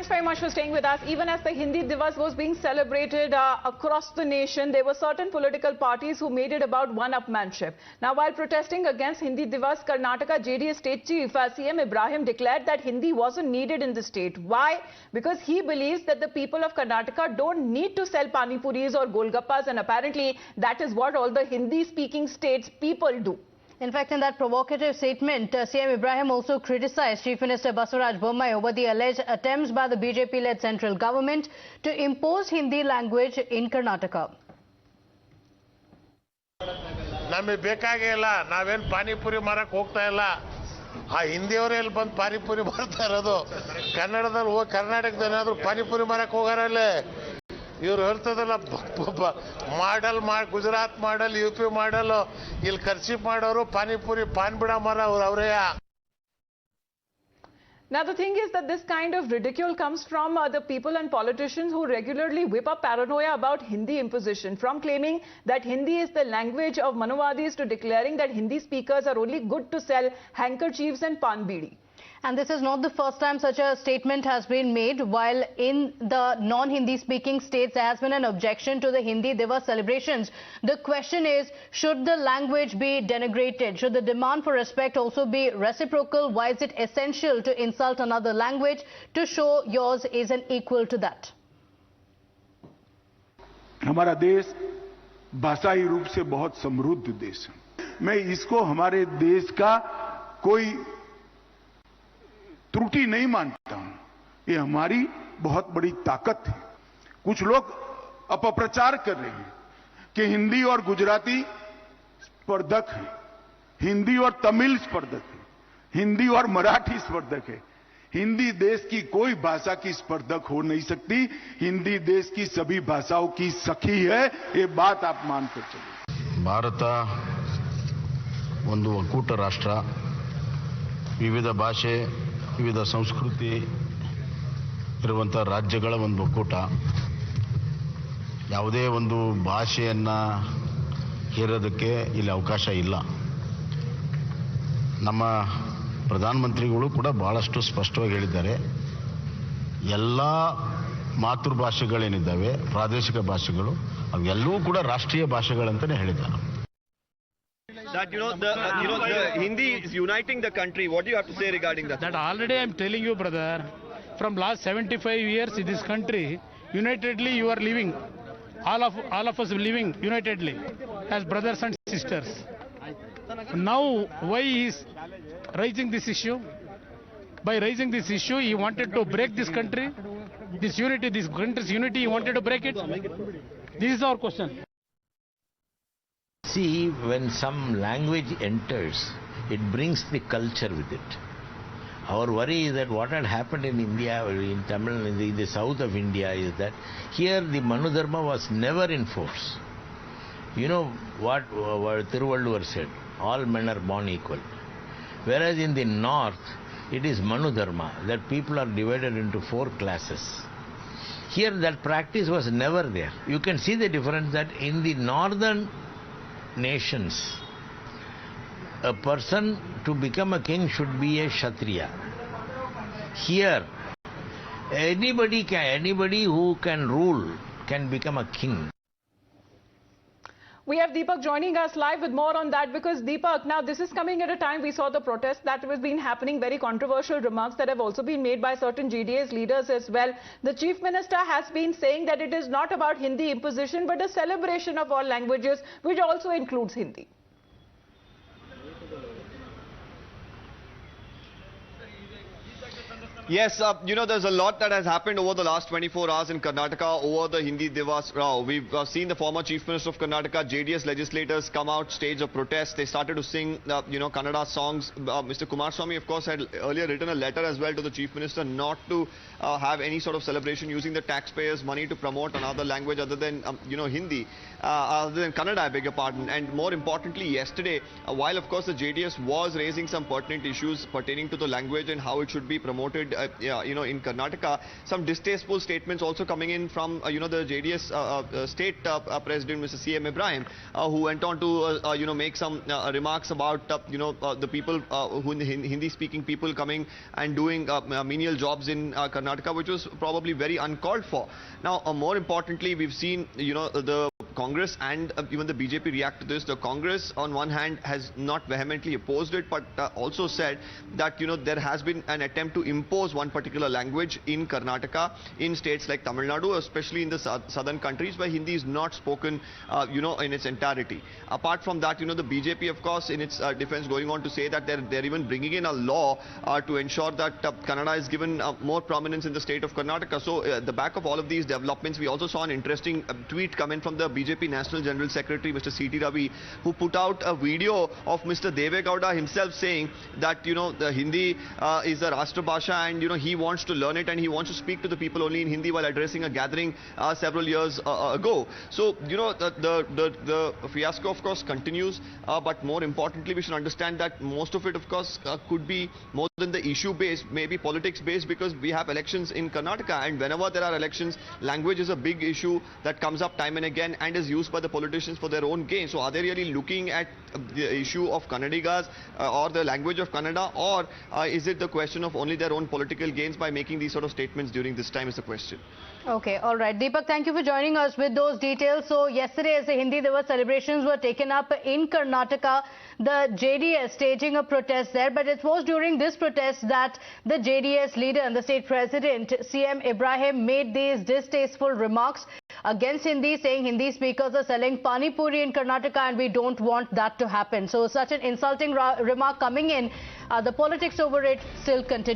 thanks very much for staying with us. Even as the Hindi Diwas was being celebrated across the nation, there were certain political parties who made it about one-upmanship. Now, while protesting against Hindi Diwas, Karnataka JDS State Chief CM Ibrahim declared that Hindi wasn't needed in the state. Why? Because he believes that the people of Karnataka don't need to sell Pani Puris or Golgappas, and apparently that is what all the Hindi-speaking states people do. In fact, in that provocative statement, CM Ibrahim also criticized Chief Minister Bommai over the alleged attempts by the BJP-led central government to impose Hindi language in Karnataka. ನಮಗೆ ಬೇಕಾಗೇ ಇಲ್ಲ ನಾವೇನು ಪಾನಿಪುರಿ ಮಾರಕ್ಕೆ ಹೋಗ್ತಾ ಇಲ್ಲ ಆ ಹಿಂದಿಯವರೇ ಇಲ್ಲಿ ಬಂದು ಪಾನಿಪುರಿ ಮಾರ್ತಾ ಇರೋದು ಕನ್ನಡದಲ್ಲಿ ಹೋಗಿ ಕರ್ನಾಟಕದಲ್ಲಿ ಏನಾದರೂ ಪಾನಿಪುರಿ ಮಾರಕ್ಕೆ ಹೋಗಾರಲ್ಲೇ ಇವರು ಹೇಳ್ತದಲ್ಲ ಮಾಡಲ್ ಗುಜರಾತ್ ಮಾಡಲ್ ಯುಪಿ ಮಾಡಲ್ ಇಲ್ಲಿ ಕರ್ಸಿಪ್ ಮಾಡೋರು ಪಾನಿಪುರಿ ಪಾನ್ ಬಿಡ ಮಾರ ಅವರೇ. Now, the thing is that this kind of ridicule comes from the people and politicians who regularly whip up paranoia about Hindi imposition, from claiming that Hindi is the language of Manuvadis to declaring that Hindi speakers are only good to sell handkerchiefs and pan bidi. And this is not the first time such a statement has been made. While in the non-Hindi speaking states there has been an objection to the Hindi Diwas celebrations. The question is, should the language be denigrated? Should the demand for respect also be reciprocal? Why is it essential to insult another language to show yours is an equal to that? हमारा देश भाषाई रूप से बहुत समृद्ध देश है. मैं इसको हमारे देश का कोई त्रुटि नहीं मानता हूं. ये हमारी बहुत बड़ी ताकत है. कुछ लोग अपप्रचार कर रहे हैं कि हिंदी और गुजराती स्पर्धक है, हिंदी और तमिल स्पर्धक है, हिंदी और मराठी स्पर्धक है. हिंदी देश की कोई भाषा की स्पर्धक हो नहीं सकती. हिंदी देश की सभी भाषाओं की सखी है. ये बात आप मानकर चलिए. भारत ಒಂದು ಒಕ್ಕೂಟ ರಾಷ್ಟ್ರ, ವಿವಿಧ ಭಾಷೆ ವಿವಿಧ ಸಂಸ್ಕೃತಿ ಇರುವಂಥ ರಾಜ್ಯಗಳ ಒಂದು ಒಕ್ಕೂಟ. ಯಾವುದೇ ಒಂದು ಭಾಷೆಯನ್ನು ಹೇರೋದಕ್ಕೆ ಇಲ್ಲಿ ಅವಕಾಶ ಇಲ್ಲ. ನಮ್ಮ ಪ್ರಧಾನಮಂತ್ರಿಗಳು ಕೂಡ ಬಹಳಷ್ಟು ಸ್ಪಷ್ಟವಾಗಿ ಹೇಳಿದ್ದಾರೆ, ಎಲ್ಲ ಮಾತೃಭಾಷೆಗಳೇನಿದ್ದಾವೆ ಪ್ರಾದೇಶಿಕ ಭಾಷೆಗಳು ಅವೆಲ್ಲವೂ ಕೂಡ ರಾಷ್ಟ್ರೀಯ ಭಾಷೆಗಳಂತಲೇ ಹೇಳಿದ್ದಾರೆ. That the Hindi is uniting the country. What do you have to say regarding that? That already I am telling you, brother. From last 75 years in this country, unitedly you are living. All of us living unitedly as brothers and sisters. Now, why he is raising this issue? By raising this issue, he wanted to break this country, this unity, this country's unity. He wanted to break it. This is our question. See, when some language enters, it brings the culture with it. Our worry is that what had happened in India, in Tamil, in the south of India, is that here the Manu Dharma was never in force. You know what Thiruvalluvar said, all men are born equal. Whereas in the north, it is Manu Dharma, that people are divided into 4 classes. Here that practice was never there. You can see the difference that in the northern nations, a person to become a king should be a Kshatriya. Here, anybody who can rule can become a king. We have Deepak joining us live with more on that, because Deepak, now this is coming at a time we saw the protest that was been happening, very controversial remarks that have also been made by certain JDS leaders as well. The Chief Minister has been saying that it is not about Hindi imposition but a celebration of all languages, which also includes Hindi. Yes, there's a lot that has happened over the last 24 hours in Karnataka over the Hindi Diwas. We've seen the former Chief Minister of Karnataka, JDS legislators come out, stage a protest. They started to sing, Kannada songs. Mr. Kumaraswamy, of course, had earlier written a letter as well to the Chief Minister not to have any sort of celebration using the taxpayers' money to promote another language other than, Hindi, other than Kannada, I beg your pardon. And more importantly, yesterday, while, of course, the JDS was raising some pertinent issues pertaining to the language and how it should be promoted in Karnataka. Some distasteful statements also coming in from, the JDS state president, Mr. CM Ibrahim, who went on to, make some remarks about, the people, Hindi-speaking people coming and doing menial jobs in Karnataka, which was probably very uncalled for. Now, more importantly, we've seen, the Congress and even the BJP react to this. The Congress, on one hand, has not vehemently opposed it, but also said that, there has been an attempt to impose one particular language in Karnataka, in states like Tamil Nadu, especially in the southern countries where Hindi is not spoken, in its entirety. Apart from that, the BJP, of course, in its defense, going on to say that they're even bringing in a law to ensure that Kannada is given more prominence in the state of Karnataka. So, at the back of all of these developments, we also saw an interesting tweet come in from the BJP National General Secretary, Mr. C.T. Ravi, who put out a video of Mr. Deve Gowda himself saying that, the Hindi is a Rashtra Bhasha and, he wants to learn it and he wants to speak to the people only in Hindi while addressing a gathering several years ago. So, the fiasco, of course, continues. But more importantly, we should understand that most of it, of course, could be more than the issue-based, maybe politics-based, because we have elections in Karnataka, and whenever there are elections, language is a big issue that comes up time and again and is used by the politicians for their own gain. So are they really looking at the issue of Kannadigas or the language of Kannada, or is it the question of only their own political gains by making these sort of statements during this time is the question. Okay, all right. Deepak, thank you for joining us with those details. So yesterday, as the Hindi Diwas celebrations were taken up in Karnataka, the JDS staging a protest there, but it was during this protest that the JDS leader and the state president, CM Ibrahim, made these distasteful remarks against Hindi, saying Hindi speakers are selling Pani Puri in Karnataka and we don't want that to happen. So such an insulting remark coming in, the politics over it still continues.